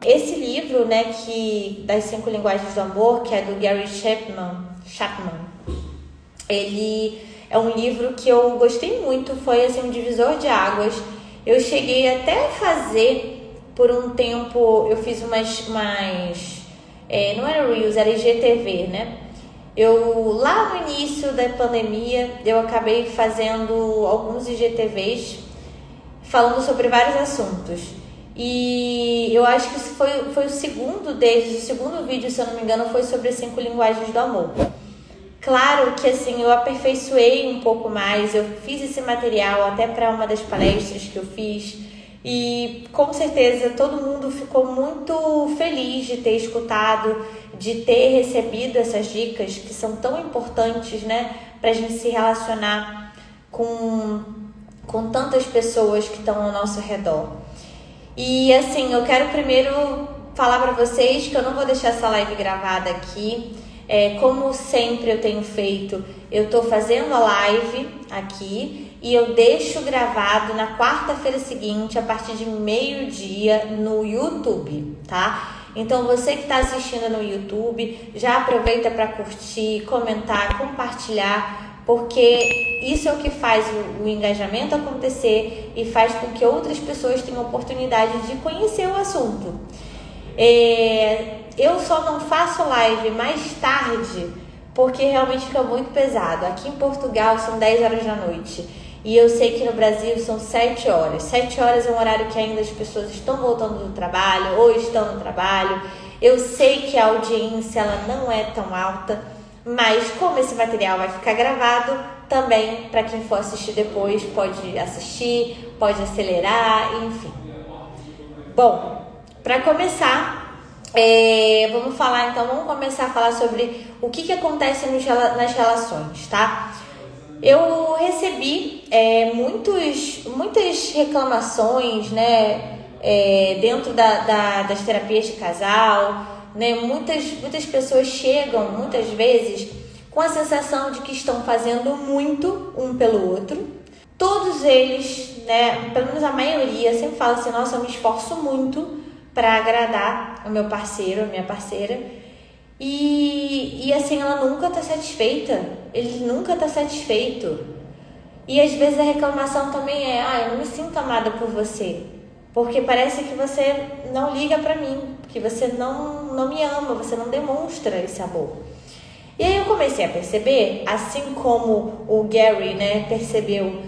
esse livro, né, das 5 linguagens do amor, que é do Gary Chapman, ele é um livro que eu gostei muito, foi assim um divisor de águas. Eu cheguei até a fazer por um tempo, eu fiz umas não era Reels, era IGTV, né? Lá no início da pandemia, eu acabei fazendo alguns IGTVs falando sobre vários assuntos. E eu acho que esse foi o segundo deles, o segundo vídeo, se eu não me engano, foi sobre as 5 linguagens do amor. Claro que assim, eu aperfeiçoei um pouco mais, eu fiz esse material até para uma das palestras que eu fiz e com certeza todo mundo ficou muito feliz de ter escutado, de ter recebido essas dicas que são tão importantes, né, para a gente se relacionar com tantas pessoas que estão ao nosso redor. E assim, eu quero primeiro falar para vocês que eu não vou deixar essa live gravada aqui. Como sempre eu tenho feito, eu estou fazendo a live aqui e eu deixo gravado na quarta-feira seguinte, a partir de 12h no YouTube, tá? Então você que está assistindo no YouTube, já aproveita para curtir, comentar, compartilhar, porque isso é o que faz o engajamento acontecer e faz com que outras pessoas tenham oportunidade de conhecer o assunto. Eu só não faço live mais tarde porque realmente fica muito pesado. Aqui em Portugal são 10 horas da noite e eu sei que no Brasil são 7 horas. 7 horas é um horário que ainda as pessoas estão voltando do trabalho ou estão no trabalho. Eu sei que a audiência ela não é tão alta, mas como esse material vai ficar gravado, também para quem for assistir depois pode assistir, pode acelerar, enfim. Bom, para começar, vamos começar a falar sobre o que acontece nas relações, tá? Eu recebi muitas reclamações, né, dentro das terapias de casal, né? Muitas pessoas chegam, muitas vezes, com a sensação de que estão fazendo muito um pelo outro. Todos eles, né, pelo menos a maioria, sempre fala assim, nossa, eu me esforço muito para agradar o meu parceiro, a minha parceira, e assim, ela nunca tá satisfeita, ele nunca tá satisfeito. E às vezes a reclamação também eu não me sinto amada por você, porque parece que você não liga para mim, que você não me ama, você não demonstra esse amor. E aí eu comecei a perceber, assim como o Gary, né, percebeu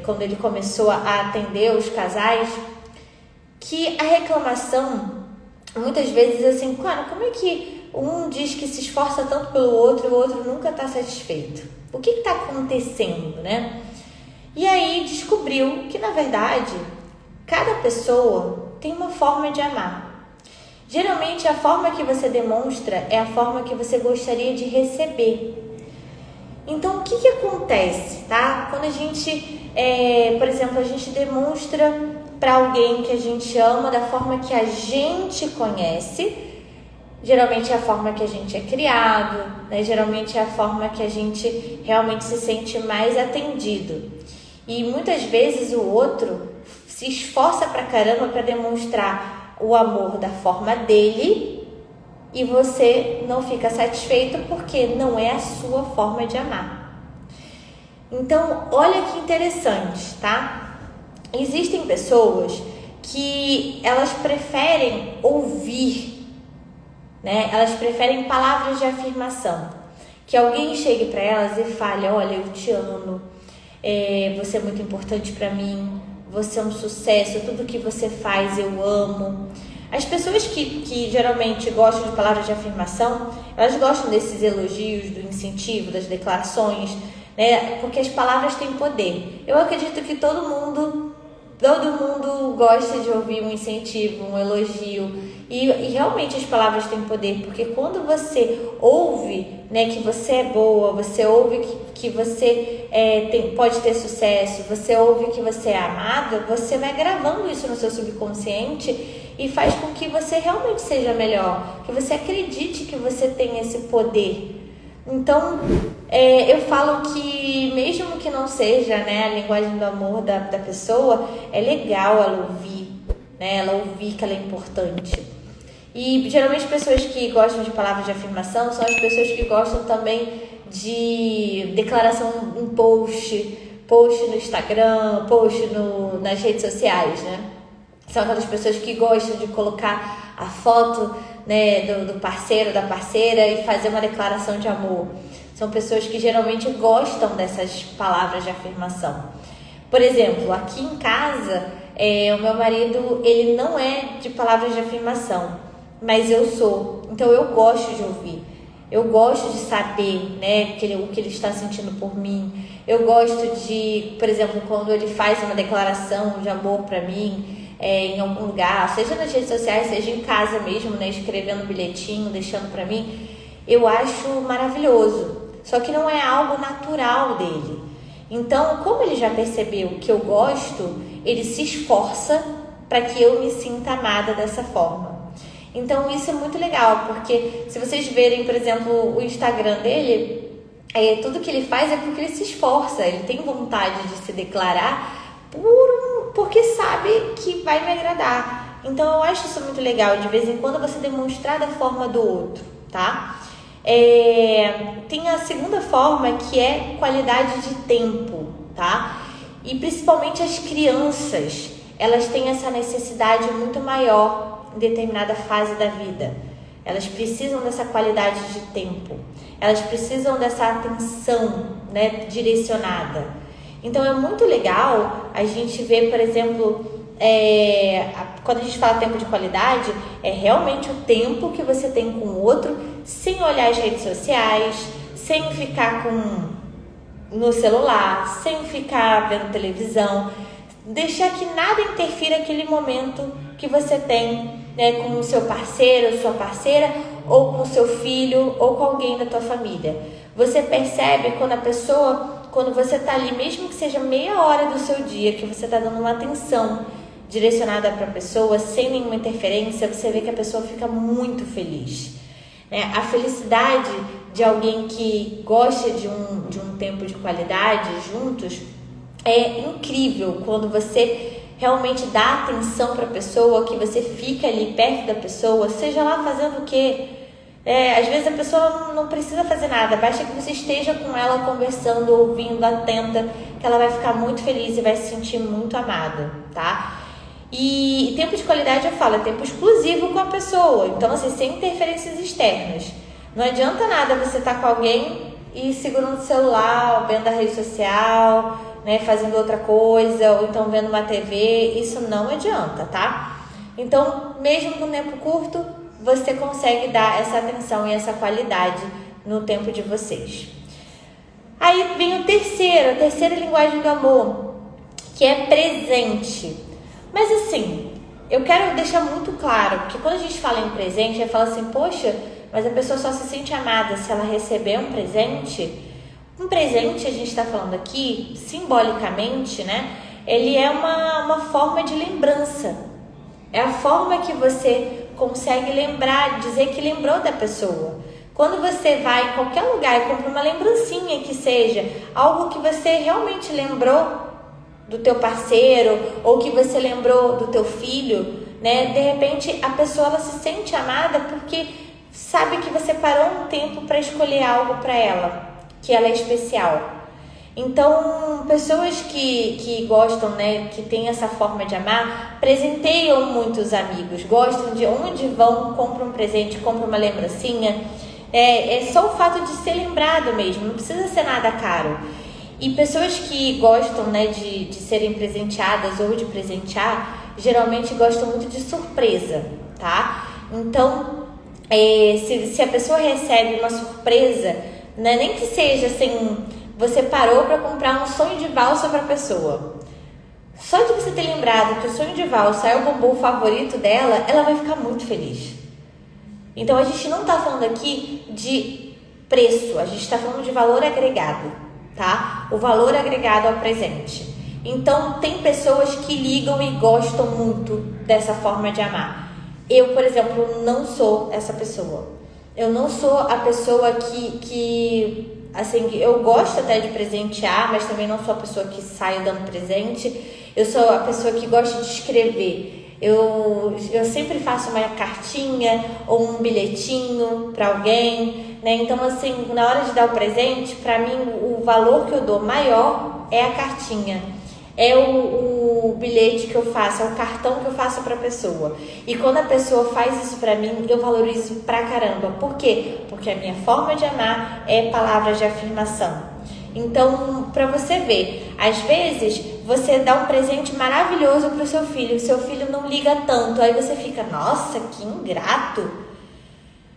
quando ele começou a atender os casais, que a reclamação, muitas vezes assim, claro, como é que um diz que se esforça tanto pelo outro e o outro nunca está satisfeito? O que está acontecendo, né? E aí descobriu que, na verdade, cada pessoa tem uma forma de amar. Geralmente, a forma que você demonstra é a forma que você gostaria de receber. Então, o que acontece, tá? Quando a gente, por exemplo, a gente demonstra para alguém que a gente ama da forma que a gente conhece, geralmente é a forma que a gente é criado, né? Geralmente é a forma que a gente realmente se sente mais atendido. E muitas vezes o outro se esforça pra caramba para demonstrar o amor da forma dele e você não fica satisfeito porque não é a sua forma de amar. Então, olha que interessante, tá? Existem pessoas que elas preferem ouvir, né? Elas preferem palavras de afirmação. Que alguém chegue para elas e fale, olha, eu te amo, você é muito importante para mim, você é um sucesso, tudo que você faz eu amo. As pessoas que geralmente gostam de palavras de afirmação, elas gostam desses elogios, do incentivo, das declarações, né? Porque as palavras têm poder. Eu acredito que todo mundo gosta de ouvir um incentivo, um elogio. E realmente as palavras têm poder, porque quando você ouve, né, que você é boa, você ouve que você pode ter sucesso, você ouve que você é amada, você vai gravando isso no seu subconsciente e faz com que você realmente seja melhor, que você acredite que você tem esse poder. Então, eu falo que mesmo que não seja, né, a linguagem do amor da pessoa, é legal ela ouvir, né? Ela ouvir que ela é importante. E geralmente pessoas que gostam de palavras de afirmação são as pessoas que gostam também de declaração em post no Instagram, post nas redes sociais, né? São aquelas pessoas que gostam de colocar a foto, né, do parceiro, da parceira e fazer uma declaração de amor. São pessoas que geralmente gostam dessas palavras de afirmação. Por exemplo, aqui em casa, o meu marido, ele não é de palavras de afirmação, mas eu sou. Então eu gosto de ouvir. Eu gosto de saber, né, o que ele está sentindo por mim. Eu gosto de, por exemplo, quando ele faz uma declaração de amor para mim, em algum lugar, seja nas redes sociais, seja em casa mesmo, né, escrevendo um bilhetinho, deixando para mim, eu acho maravilhoso. Só que não é algo natural dele. Então, como ele já percebeu que eu gosto, ele se esforça para que eu me sinta amada dessa forma. Então, isso é muito legal, porque se vocês verem, por exemplo, o Instagram dele, tudo que ele faz é porque ele se esforça, ele tem vontade de se declarar porque sabe que vai me agradar. Então, eu acho isso muito legal, de vez em quando você demonstrar da forma do outro, tá? Tem a segunda forma, que é qualidade de tempo, tá? E principalmente as crianças, elas têm essa necessidade muito maior em determinada fase da vida. Elas precisam dessa qualidade de tempo, elas precisam dessa atenção, né, direcionada. Então é muito legal a gente ver, por exemplo, quando a gente fala tempo de qualidade, é realmente o tempo que você tem com o outro, sem olhar as redes sociais, sem ficar no celular, sem ficar vendo televisão, deixar que nada interfira aquele momento que você tem, né, com o seu parceiro, sua parceira, ou com o seu filho, ou com alguém da tua família. Você percebe quando você está ali, mesmo que seja meia hora do seu dia, que você está dando uma atenção direcionada para a pessoa, sem nenhuma interferência, você vê que a pessoa fica muito feliz. A felicidade de alguém que gosta de um tempo de qualidade juntos é incrível quando você realmente dá atenção para a pessoa, que você fica ali perto da pessoa, seja lá fazendo o quê. Às vezes a pessoa não precisa fazer nada, basta que você esteja com ela conversando, ouvindo, atenta, que ela vai ficar muito feliz e vai se sentir muito amada, tá? E tempo de qualidade, eu falo, é tempo exclusivo com a pessoa, então assim, sem interferências externas. Não adianta nada você estar com alguém e segurando o celular, vendo a rede social, né, fazendo outra coisa, ou então vendo uma TV, isso não adianta, tá? Então, mesmo com tempo curto, você consegue dar essa atenção e essa qualidade no tempo de vocês. Aí vem a terceira linguagem do amor, que é presente. Mas assim, eu quero deixar muito claro, porque quando a gente fala em presente, a gente fala assim, poxa, mas a pessoa só se sente amada se ela receber um presente. Um presente, a gente está falando aqui, simbolicamente, né? Ele é uma forma de lembrança. É a forma que você consegue lembrar, dizer que lembrou da pessoa. Quando você vai em qualquer lugar e compra uma lembrancinha, que seja algo que você realmente lembrou do teu parceiro, ou que você lembrou do teu filho, né? De repente a pessoa, ela se sente amada porque sabe que você parou um tempo para escolher algo para ela, que ela é especial. Então, pessoas que gostam, né, que tem essa forma de amar, presenteiam muitos amigos, gostam de onde vão, compram um presente, compram uma lembrancinha. É só o fato de ser lembrado mesmo, não precisa ser nada caro. E pessoas que gostam, né, de serem presenteadas ou de presentear, geralmente gostam muito de surpresa, tá? Então, se a pessoa recebe uma surpresa, né, nem que seja assim, você parou para comprar um sonho de valsa para a pessoa. Só de você ter lembrado que o sonho de valsa é o bombom favorito dela, ela vai ficar muito feliz. Então, a gente não está falando aqui de preço, a gente está falando de valor agregado, tá? O valor agregado ao presente. Então, tem pessoas que ligam e gostam muito dessa forma de amar. Eu, por exemplo, não sou essa pessoa. Eu não sou a pessoa assim, eu gosto até de presentear, mas também não sou a pessoa que sai dando presente. Eu sou a pessoa que gosta de escrever. eu sempre faço uma cartinha ou um bilhetinho para alguém, né? Então, assim, na hora de dar o presente, para mim, o valor que eu dou maior é a cartinha. É o bilhete que eu faço, é o cartão que eu faço para a pessoa. E quando a pessoa faz isso para mim, eu valorizo pra caramba. Por quê? Porque a minha forma de amar é palavras de afirmação. Então, para você ver, às vezes você dá um presente maravilhoso pro seu filho não liga tanto, aí você fica, nossa, que ingrato.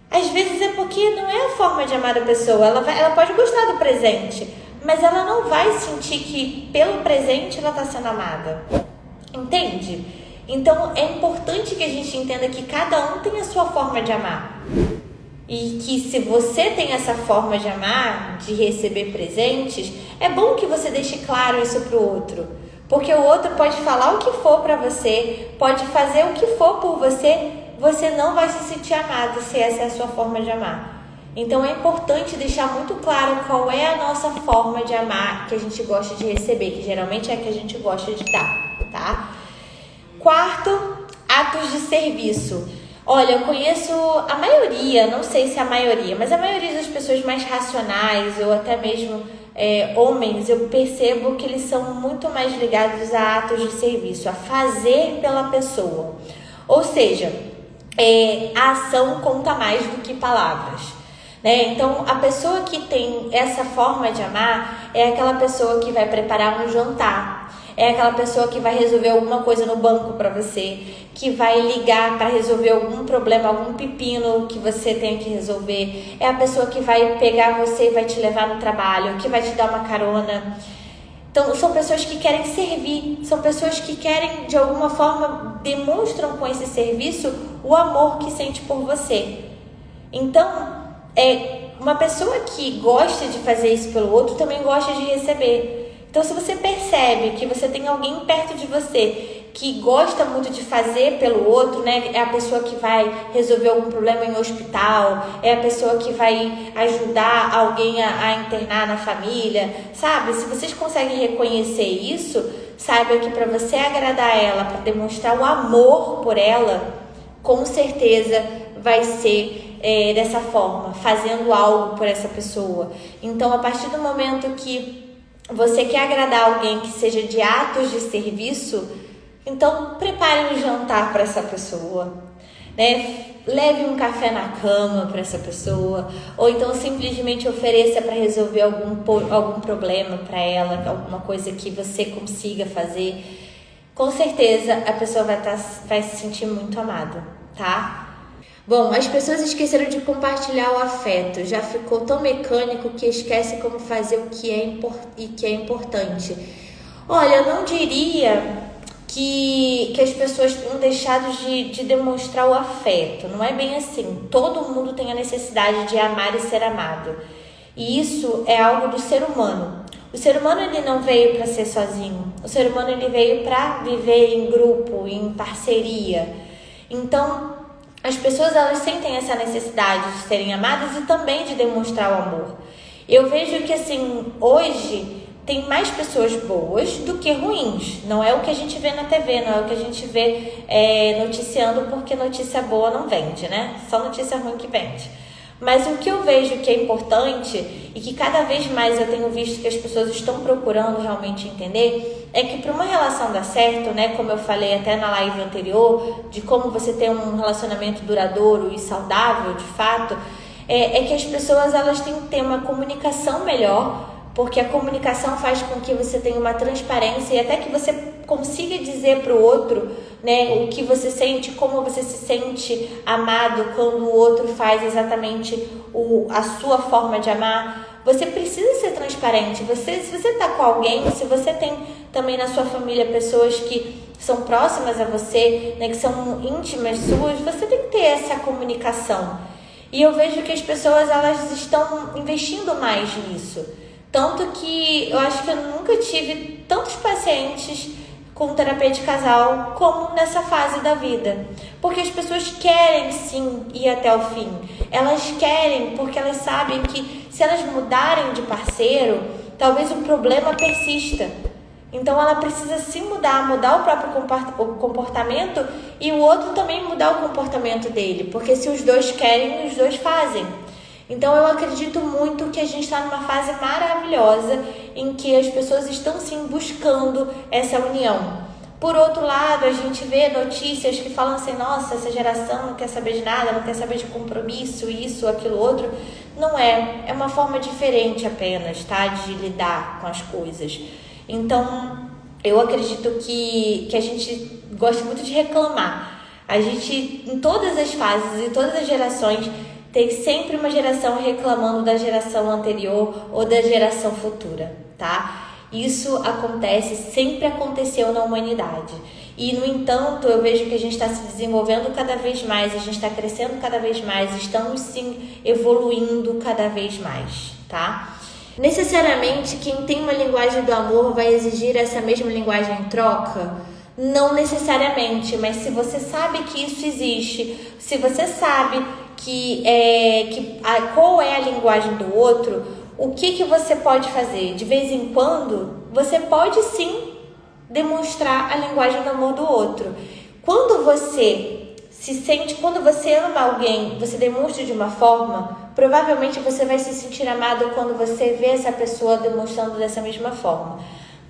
Às vezes é porque não é a forma de amar a pessoa, ela pode gostar do presente, mas ela não vai sentir que pelo presente ela está sendo amada. Entende? Então é importante que a gente entenda que cada um tem a sua forma de amar. E que se você tem essa forma de amar, de receber presentes, é bom que você deixe claro isso pro outro. Porque o outro pode falar o que for pra você, pode fazer o que for por você, você não vai se sentir amado se essa é a sua forma de amar. Então é importante deixar muito claro qual é a nossa forma de amar que a gente gosta de receber, que geralmente é a que a gente gosta de dar, tá? Quarto, atos de serviço. Olha, eu conheço a maioria, não sei se a maioria, mas a maioria das pessoas mais racionais, ou até mesmo homens, eu percebo que eles são muito mais ligados a atos de serviço, a fazer pela pessoa. Ou seja, a ação conta mais do que palavras, né? Então, a pessoa que tem essa forma de amar é aquela pessoa que vai preparar um jantar, é aquela pessoa que vai resolver alguma coisa no banco para você, que vai ligar para resolver algum problema, algum pepino que você tem que resolver. É a pessoa que vai pegar você e vai te levar no trabalho, que vai te dar uma carona. Então, são pessoas que querem servir, são pessoas que querem, de alguma forma, demonstram com esse serviço o amor que sente por você. Então, uma pessoa que gosta de fazer isso pelo outro também gosta de receber. Então, se você percebe que você tem alguém perto de você que gosta muito de fazer pelo outro, né? É a pessoa que vai resolver algum problema em hospital, é a pessoa que vai ajudar alguém a internar na família, sabe? Se vocês conseguem reconhecer isso, saiba que para você agradar ela, para demonstrar o amor por ela, com certeza vai ser dessa forma, fazendo algo por essa pessoa. Então, a partir do momento que você quer agradar alguém que seja de atos de serviço, então prepare um jantar para essa pessoa, né? Leve um café na cama para essa pessoa, ou então simplesmente ofereça para resolver algum problema para ela, alguma coisa que você consiga fazer. Com certeza a pessoa vai se sentir muito amada, tá? Bom, as pessoas esqueceram de compartilhar o afeto. Já ficou tão mecânico que esquece como fazer o que é importante. Olha, eu não diria que as pessoas tenham deixado de demonstrar o afeto. Não é bem assim. Todo mundo tem a necessidade de amar e ser amado. E isso é algo do ser humano. O ser humano ele não veio para ser sozinho. O ser humano ele veio para viver em grupo, em parceria. Então, as pessoas elas sentem essa necessidade de serem amadas e também de demonstrar o amor. Eu vejo que assim, hoje tem mais pessoas boas do que ruins. Não é o que a gente vê na TV, não é o que a gente vê noticiando, porque notícia boa não vende, né? Só notícia ruim que vende. Mas o que eu vejo que é importante e que cada vez mais eu tenho visto que as pessoas estão procurando realmente entender é que para uma relação dar certo, né, como eu falei até na live anterior, de como você ter um relacionamento duradouro e saudável de fato, é que as pessoas elas têm que ter uma comunicação melhor, porque a comunicação faz com que você tenha uma transparência e até que você consiga dizer para o outro, né, o que você sente, como você se sente amado quando o outro faz exatamente a sua forma de amar. Você precisa ser transparente. Se você está com alguém, se você tem também na sua família pessoas que são próximas a você, né, que são íntimas suas, você tem que ter essa comunicação. E eu vejo que as pessoas elas estão investindo mais nisso. Tanto que eu acho que eu nunca tive tantos pacientes com terapia de casal como nessa fase da vida. Porque as pessoas querem sim ir até o fim. Elas querem porque elas sabem que se elas mudarem de parceiro, talvez o problema persista. Então ela precisa se mudar o próprio comportamento e o outro também mudar o comportamento dele, porque se os dois querem, os dois fazem. Então eu acredito muito que a gente está numa fase maravilhosa em que as pessoas estão sim buscando essa união. Por outro lado, a gente vê notícias que falam assim, nossa, essa geração não quer saber de nada, não quer saber de compromisso, isso, aquilo, outro. Não é, é uma forma diferente apenas, tá? De lidar com as coisas. Então, eu acredito que a gente gosta muito de reclamar. A gente, em todas as fases, em todas as gerações, tem sempre uma geração reclamando da geração anterior ou da geração futura, tá? Isso acontece, sempre aconteceu na humanidade. E, no entanto, eu vejo que a gente está se desenvolvendo cada vez mais, a gente está crescendo cada vez mais, estamos sim evoluindo cada vez mais, tá? Necessariamente, quem tem uma linguagem do amor vai exigir essa mesma linguagem em troca? Não necessariamente, mas se você sabe que isso existe, se você sabe qual é a linguagem do outro, o que você pode fazer? De vez em quando, você pode sim demonstrar a linguagem do amor do outro. Quando você quando você ama alguém, você demonstra de uma forma, provavelmente você vai se sentir amado quando você vê essa pessoa demonstrando dessa mesma forma.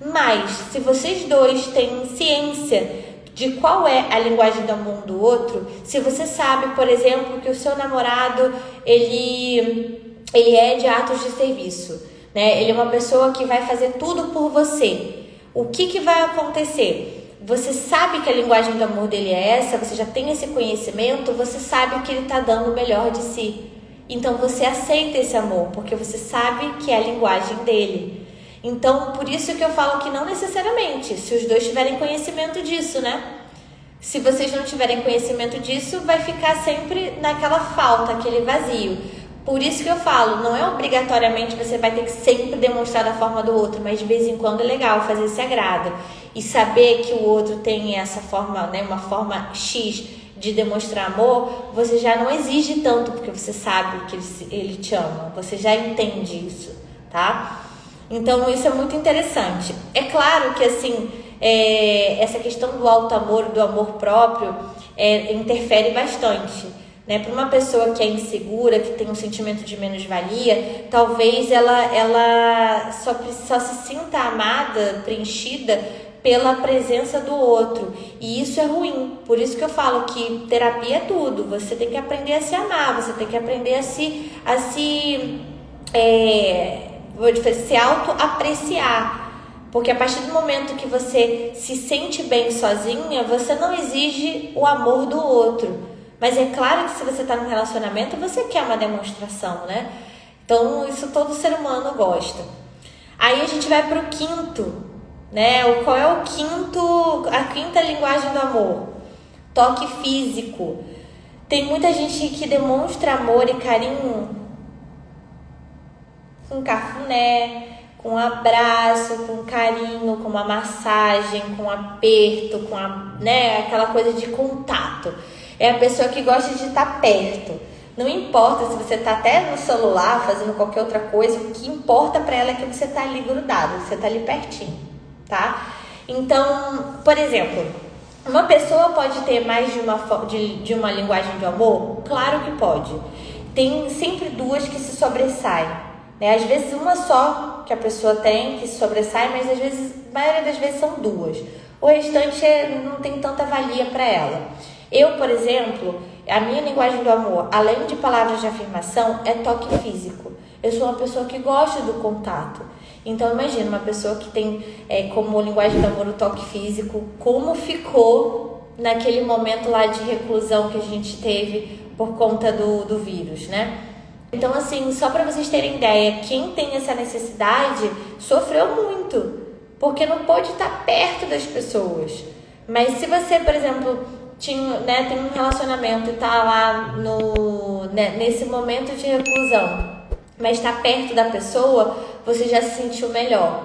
Mas, se vocês dois têm ciência de qual é a linguagem do amor do outro, se você sabe, por exemplo, que o seu namorado, ele é de atos de serviço, né? Ele é uma pessoa que vai fazer tudo por você. O que vai acontecer? Você sabe que a linguagem do amor dele é essa, você já tem esse conhecimento, você sabe que ele está dando o melhor de si. Então você aceita esse amor, porque você sabe que é a linguagem dele. Então, por isso que eu falo que não necessariamente, se os dois tiverem conhecimento disso, né? Se vocês não tiverem conhecimento disso, vai ficar sempre naquela falta, aquele vazio. Por isso que eu falo, não é obrigatoriamente você vai ter que sempre demonstrar da forma do outro, mas de vez em quando é legal fazer esse agrado. E saber que o outro tem essa forma, né, uma forma X de demonstrar amor, você já não exige tanto, porque você sabe que ele te ama, você já entende isso, tá? Então isso é muito interessante. É claro que assim, essa questão do alto amor, do amor próprio, interfere bastante. Né? Para uma pessoa que é insegura, que tem um sentimento de menos-valia, talvez ela só se sinta amada, preenchida pela presença do outro. E isso é ruim. Por isso que eu falo que terapia é tudo. Você tem que aprender a se amar, você tem que aprender a se auto-apreciar. Porque a partir do momento que você se sente bem sozinha, você não exige o amor do outro. Mas é claro que se você está num relacionamento, você quer uma demonstração, né? Então, isso todo ser humano gosta. Aí a gente vai para o quinto, né? Qual é a quinta linguagem do amor? Toque físico. Tem muita gente que demonstra amor e carinho com cafuné, com abraço, com carinho, com uma massagem, com aperto, aquela coisa de contato. É a pessoa que gosta de estar perto. Não importa se você está até no celular, fazendo qualquer outra coisa, o que importa para ela é que você está ali grudado, você está ali pertinho, tá? Então, por exemplo, uma pessoa pode ter mais de uma linguagem de amor? Claro que pode. Tem sempre duas que se sobressaem, né? Às vezes uma só que a pessoa tem que se sobressai, mas às vezes, a maioria das vezes são duas. O restante não tem tanta valia para ela. Eu, por exemplo, a minha linguagem do amor, além de palavras de afirmação, é toque físico. Eu sou uma pessoa que gosta do contato. Então, imagina uma pessoa que tem como linguagem do amor o toque físico, como ficou naquele momento lá de reclusão que a gente teve por conta do vírus, né? Então, assim, só para vocês terem ideia, quem tem essa necessidade sofreu muito, porque não pode estar perto das pessoas. Mas se você, por exemplo, tem um relacionamento e tá lá nesse momento de reclusão, mas está perto da pessoa, você já se sentiu melhor.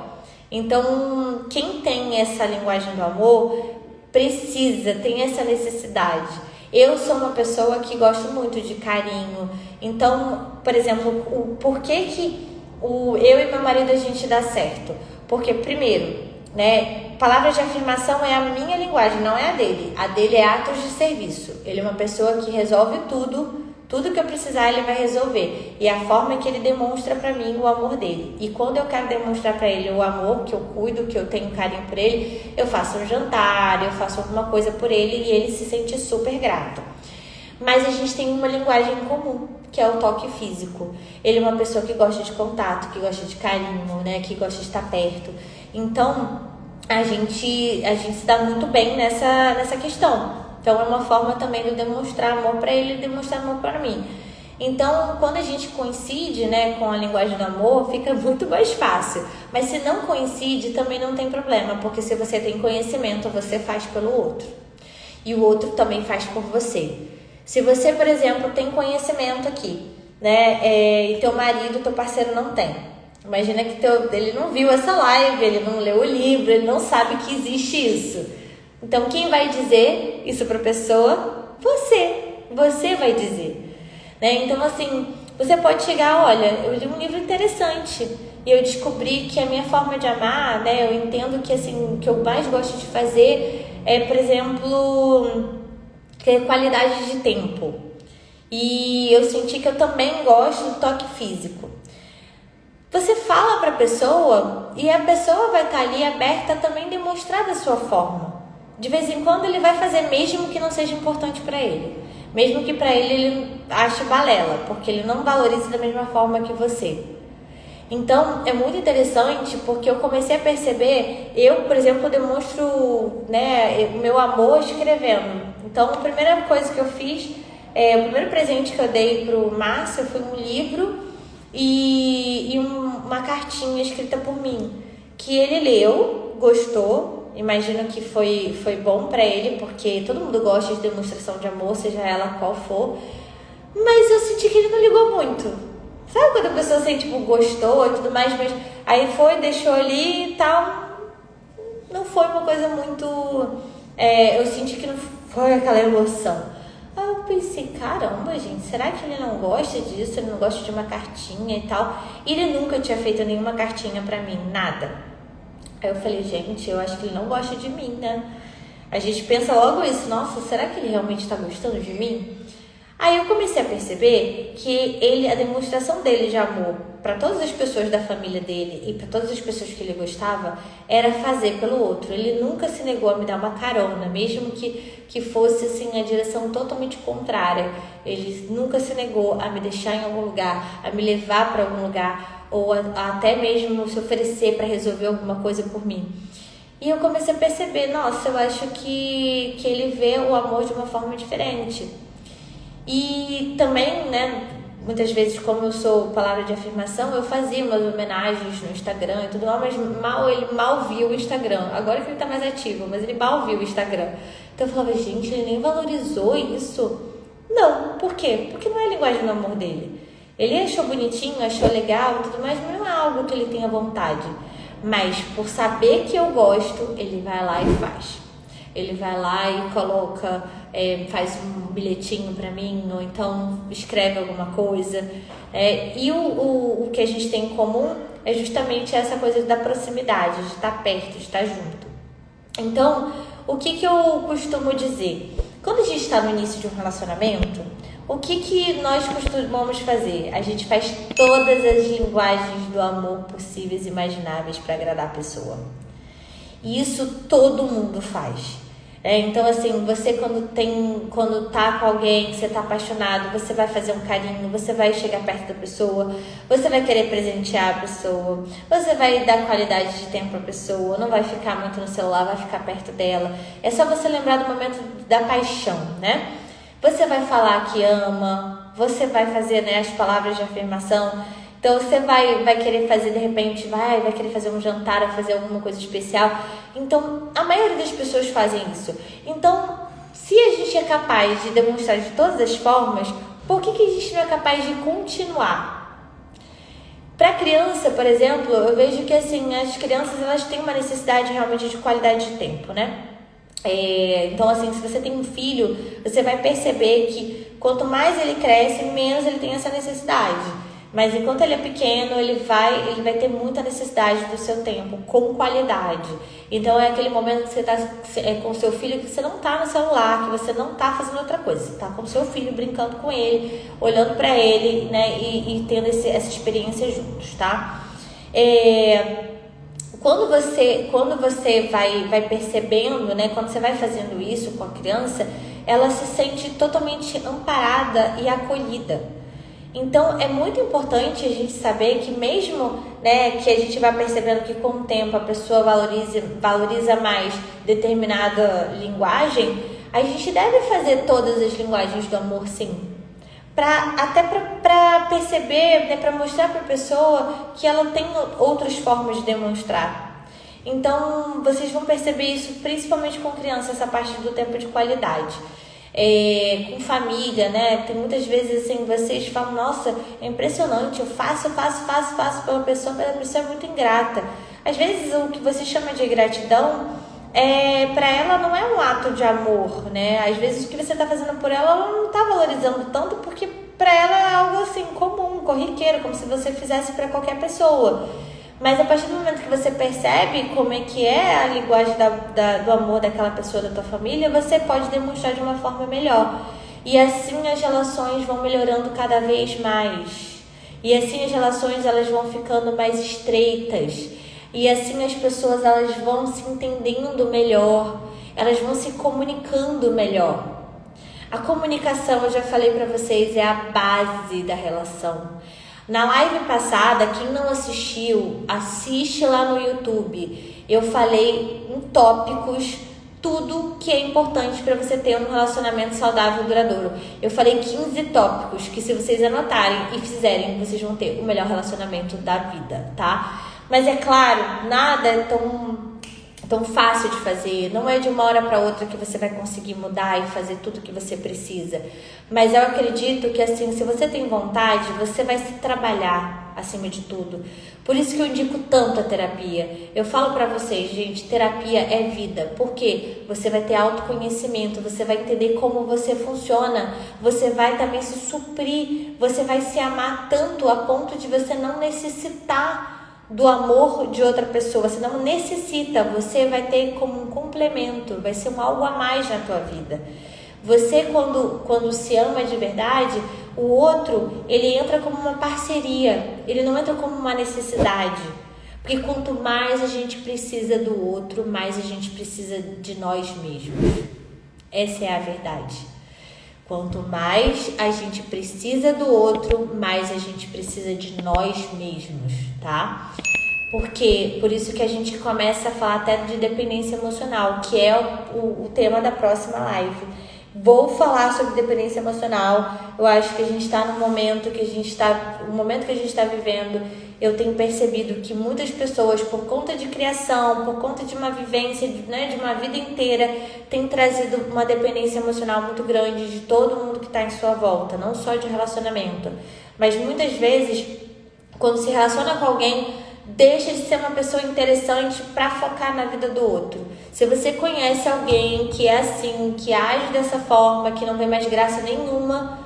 Então, quem tem essa linguagem do amor tem essa necessidade. Eu sou uma pessoa que gosto muito de carinho. Então, por exemplo, por que eu e meu marido a gente dá certo? Porque, primeiro, né? Palavras de afirmação é a minha linguagem, não é a dele. A dele é atos de serviço. Ele é uma pessoa que resolve tudo que eu precisar ele vai resolver. E a forma que ele demonstra pra mim o amor dele. E quando eu quero demonstrar pra ele o amor, que eu cuido, que eu tenho carinho por ele, eu faço um jantar, eu faço alguma coisa por ele e ele se sente super grato. Mas a gente tem uma linguagem em comum, que é o toque físico. Ele é uma pessoa que gosta de contato, que gosta de carinho, né? Que gosta de estar perto. Então, a gente se dá muito bem nessa questão. Então, é uma forma também de eu demonstrar amor para ele e demonstrar amor para mim. Então, quando a gente coincide, né, com a linguagem do amor, fica muito mais fácil. Mas se não coincide, também não tem problema, porque se você tem conhecimento, você faz pelo outro. E o outro também faz por você. Se você, por exemplo, tem conhecimento aqui, né, e teu marido, teu parceiro não tem. Imagina que ele não viu essa live, ele não leu o livro, ele não sabe que existe isso. Então, quem vai dizer isso para a pessoa? Você vai dizer, né? Então, assim, você pode chegar, olha, eu li um livro interessante e eu descobri que a minha forma de amar, né? Eu entendo que, assim, o que eu mais gosto de fazer é, por exemplo, ter qualidade de tempo. E eu senti que eu também gosto do toque físico. Você fala para a pessoa e a pessoa vai estar ali aberta a também demonstrar da sua forma. De vez em quando ele vai fazer, mesmo que não seja importante para ele. Mesmo que para ele ache balela, porque ele não valoriza da mesma forma que você. Então, é muito interessante porque eu comecei a perceber, eu, por exemplo, demonstro, né, o meu amor escrevendo. Então, a primeira coisa que eu fiz, o primeiro presente que eu dei pro Márcio foi um livro e uma cartinha escrita por mim, que ele leu, gostou. Imagino que foi bom pra ele, porque todo mundo gosta de demonstração de amor, seja ela qual for. Mas eu senti que ele não ligou muito. Sabe quando a pessoa sente, tipo, gostou e tudo mais, mas aí foi, deixou ali e tal. Não foi uma coisa muito... eu senti que não foi aquela emoção. Aí eu pensei, caramba, gente, será que ele não gosta disso? Ele não gosta de uma cartinha e tal? E ele nunca tinha feito nenhuma cartinha pra mim, nada. Aí eu falei, gente, eu acho que ele não gosta de mim, né? A gente pensa logo isso, nossa, será que ele realmente tá gostando de mim? Aí eu comecei a perceber que a demonstração dele de amor para todas as pessoas da família dele e para todas as pessoas que ele gostava era fazer pelo outro. Ele nunca se negou a me dar uma carona, mesmo que fosse assim a direção totalmente contrária. Ele nunca se negou a me deixar em algum lugar, a me levar para algum lugar ou até mesmo se oferecer para resolver alguma coisa por mim. E eu comecei a perceber, nossa, eu acho que ele vê o amor de uma forma diferente. E também, né, muitas vezes, como eu sou palavra de afirmação, eu fazia umas homenagens no Instagram e tudo mais, mas ele mal viu o Instagram. Agora que ele tá mais ativo, mas ele mal viu o Instagram. Então eu falava, gente, ele nem valorizou isso. Não, por quê? Porque não é a linguagem do amor dele. Ele achou bonitinho, achou legal e tudo mais, mas não é algo que ele tenha vontade. Mas por saber que eu gosto, ele vai lá e faz. Ele vai lá e coloca, faz um bilhetinho pra mim, ou então escreve alguma coisa. E o que a gente tem em comum é justamente essa coisa da proximidade, de estar perto, de estar junto. Então, o que eu costumo dizer? Quando a gente está no início de um relacionamento, o que nós costumamos fazer? A gente faz todas as linguagens do amor possíveis e imagináveis para agradar a pessoa. E isso todo mundo faz. Então, assim, você quando tá com alguém, você tá apaixonado, você vai fazer um carinho, você vai chegar perto da pessoa, você vai querer presentear a pessoa, você vai dar qualidade de tempo pra pessoa, não vai ficar muito no celular, vai ficar perto dela. É só você lembrar do momento da paixão, né? Você vai falar que ama, você vai fazer, né, as palavras de afirmação. Então, você vai querer fazer, de repente, vai querer fazer um jantar, vai fazer alguma coisa especial. Então, a maioria das pessoas fazem isso. Então, se a gente é capaz de demonstrar de todas as formas, por que a gente não é capaz de continuar? Para criança, por exemplo, eu vejo que, assim, as crianças, elas têm uma necessidade realmente de qualidade de tempo, né? Então, assim, se você tem um filho, você vai perceber que quanto mais ele cresce, menos ele tem essa necessidade. Mas enquanto ele é pequeno, ele vai ter muita necessidade do seu tempo, com qualidade. Então é aquele momento que você está com o seu filho, que você não está no celular, que você não está fazendo outra coisa. Você está com o seu filho, brincando com ele, olhando para ele, né? E tendo essa experiência juntos, tá? Quando você vai percebendo, né? Quando você vai fazendo isso com a criança, ela se sente totalmente amparada e acolhida. Então, é muito importante a gente saber que mesmo, né, que a gente vai percebendo que com o tempo a pessoa valoriza mais determinada linguagem, a gente deve fazer todas as linguagens do amor, sim. Até para perceber, né, para mostrar para a pessoa que ela tem outras formas de demonstrar. Então, vocês vão perceber isso principalmente com criança, essa parte do tempo de qualidade. Com família, né? Tem muitas vezes assim, vocês falam, nossa, é impressionante, eu faço pela pessoa, mas a pessoa é muito ingrata. Às vezes o que você chama de gratidão, para ela não é um ato de amor, né? Às vezes o que você está fazendo por ela não está valorizando tanto, porque para ela é algo assim comum, corriqueiro, como se você fizesse para qualquer pessoa. Mas a partir do momento que você percebe como é que é a linguagem do amor daquela pessoa, da tua família, você pode demonstrar de uma forma melhor. E assim as relações vão melhorando cada vez mais. E assim as relações elas vão ficando mais estreitas. E assim as pessoas elas vão se entendendo melhor. Elas vão se comunicando melhor. A comunicação, eu já falei para vocês, é a base da relação. Na live passada, quem não assistiu, assiste lá no YouTube. Eu falei em tópicos tudo que é importante para você ter um relacionamento saudável e duradouro. Eu falei 15 tópicos que, se vocês anotarem e fizerem, vocês vão ter o melhor relacionamento da vida, tá? Mas é claro, nada é tão fácil de fazer, não é de uma hora para outra que você vai conseguir mudar e fazer tudo que você precisa. Mas eu acredito que assim, se você tem vontade, você vai se trabalhar acima de tudo. Por isso que eu indico tanto a terapia. Eu falo para vocês, gente, terapia é vida. Porque você vai ter autoconhecimento, você vai entender como você funciona, você vai também se suprir, você vai se amar tanto a ponto de você não necessitar do amor de outra pessoa. Você não necessita, você vai ter como um complemento, vai ser algo a mais na tua vida. Você quando se ama de verdade, o outro, ele entra como uma parceria, ele não entra como uma necessidade. Porque quanto mais a gente precisa do outro, mais a gente precisa de nós mesmos. Essa é a verdade. Quanto mais a gente precisa do outro, mais a gente precisa de nós mesmos, tá? Por isso que a gente começa a falar até de dependência emocional, que é o tema da próxima live. Vou falar sobre dependência emocional. Eu acho que a gente está no momento que a gente está vivendo. Eu tenho percebido que muitas pessoas, por conta de criação, por conta de uma vivência, né, de uma vida inteira, têm trazido uma dependência emocional muito grande de todo mundo que está em sua volta, não só de relacionamento. Mas muitas vezes, quando se relaciona com alguém, deixa de ser uma pessoa interessante para focar na vida do outro. Se você conhece alguém que é assim, que age dessa forma, que não vê mais graça nenhuma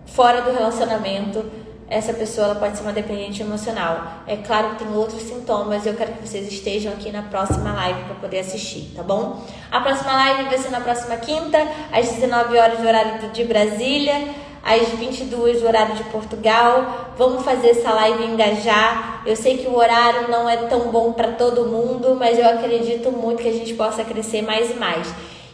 fora do relacionamento, essa pessoa ela pode ser uma dependente emocional. É claro que tem outros sintomas. Eu quero que vocês estejam aqui na próxima live para poder assistir, tá bom? A próxima live vai ser na próxima quinta, às 19 horas do horário de Brasília, às 22 do horário de Portugal. Vamos fazer essa live engajar. Eu sei que o horário não é tão bom para todo mundo, mas eu acredito muito que a gente possa crescer mais e mais.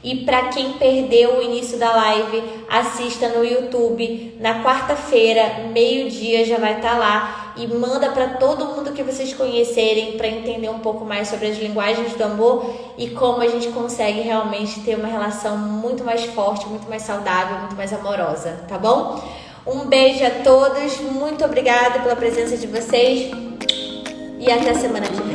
E para quem perdeu o início da live, assista no YouTube. Na quarta-feira, meio-dia, já vai estar lá. E manda para todo mundo que vocês conhecerem, para entender um pouco mais sobre as linguagens do amor e como a gente consegue realmente ter uma relação muito mais forte, muito mais saudável, muito mais amorosa, tá bom? Um beijo a todos, muito obrigada pela presença de vocês e até a semana que vem.